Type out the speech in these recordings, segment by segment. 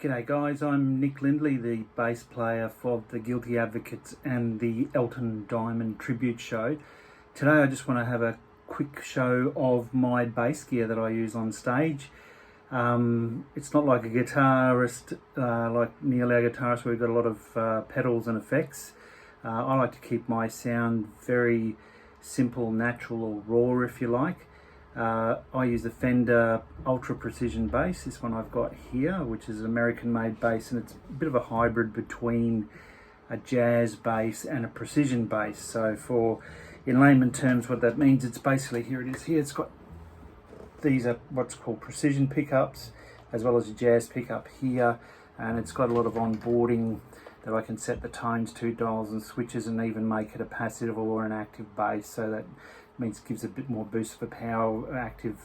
G'day guys, I'm Nick Lindley, the bass player for the Guilty Advocates and the Elton Diamond tribute show. Today I just want to have a quick show of my bass gear that I use on stage. It's not like a guitarist, like nearly a guitarist where we've got a lot of pedals and effects. I like to keep my sound very simple, natural, or raw if you like. I use the Fender Ultra Precision bass, this one I've got here, which is an American made bass, and it's a bit of a hybrid between a jazz bass and a precision bass. So in layman terms, what that means, it's basically, here it is here, it's got, these are what's called precision pickups, as well as a jazz pickup here, and it's got a lot of onboarding that I can set the tones to, dials and switches, and even make it a passive or an active bass, so that means it gives a bit more boost for power. Active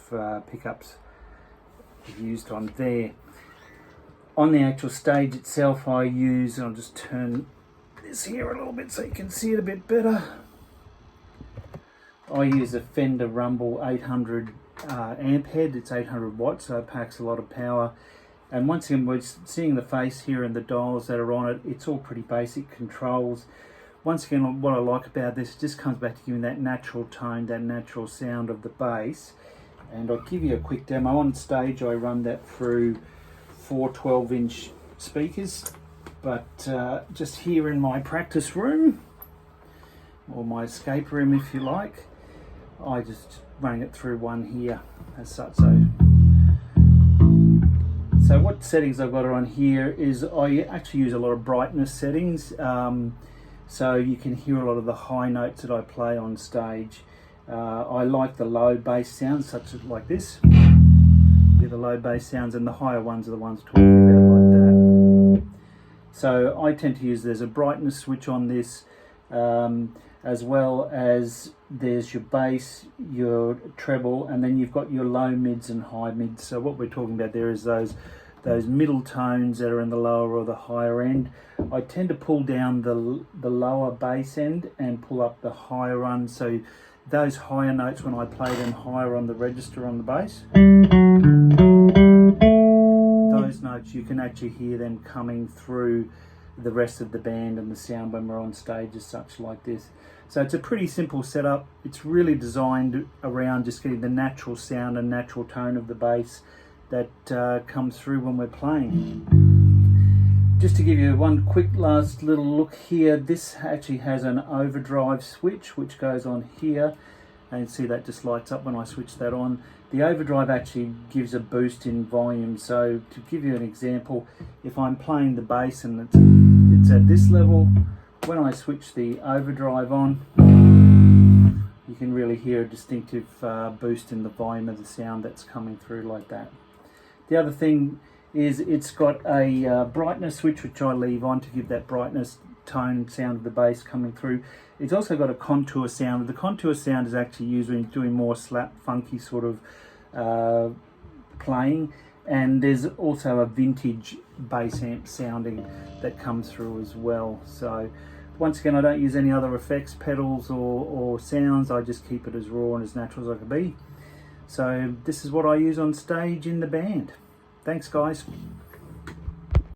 pickups used on there. On the actual stage itself, I use, and I'll just turn this here a little bit so you can see it a bit better. I use a Fender Rumble 800 amp head. It's 800 watts, so it packs a lot of power. And once again, we're seeing the face here and the dials that are on it. It's all pretty basic controls. Once again, what I like about this, it just comes back to giving that natural tone, that natural sound of the bass. And I'll give you a quick demo. On stage, I run that through 4 12-inch speakers. But just here in my practice room, or my escape room if you like, I just run it through one here as such. So what settings I've got on here is I actually use a lot of brightness settings. So you can hear a lot of the high notes that I play on stage. I like the low bass sounds, such as like this. The low bass sounds, and the higher ones are the ones talking about like that. So I tend to use, there's a brightness switch on this, as well as there's your bass, your treble, and then you've got your low mids and high mids. So what we're talking about there is those middle tones that are in the lower or the higher end. I tend to pull down the lower bass end and pull up the higher one, so those higher notes, when I play them higher on the register on the bass, those notes you can actually hear them coming through the rest of the band and the sound when we're on stage as such, like this. So it's a pretty simple setup. It's really designed around just getting the natural sound and natural tone of the bass that comes through when we're playing. Just to give you one quick last little look here, this actually has an overdrive switch which goes on here, and you see that just lights up when I switch that on. The overdrive actually gives a boost in volume. So to give you an example, if I'm playing the bass and it's at this level, when I switch the overdrive on, you can really hear a distinctive boost in the volume of the sound that's coming through like that. The other thing is it's got a brightness switch which I leave on to give that brightness, tone, sound of the bass coming through. It's also got a contour sound. The contour sound is actually used when you're doing more slap, funky sort of playing. And there's also a vintage bass amp sounding that comes through as well. So once again, I don't use any other effects, pedals or sounds. I just keep it as raw and as natural as I can be. So this is what I use on stage in the band. Thanks guys.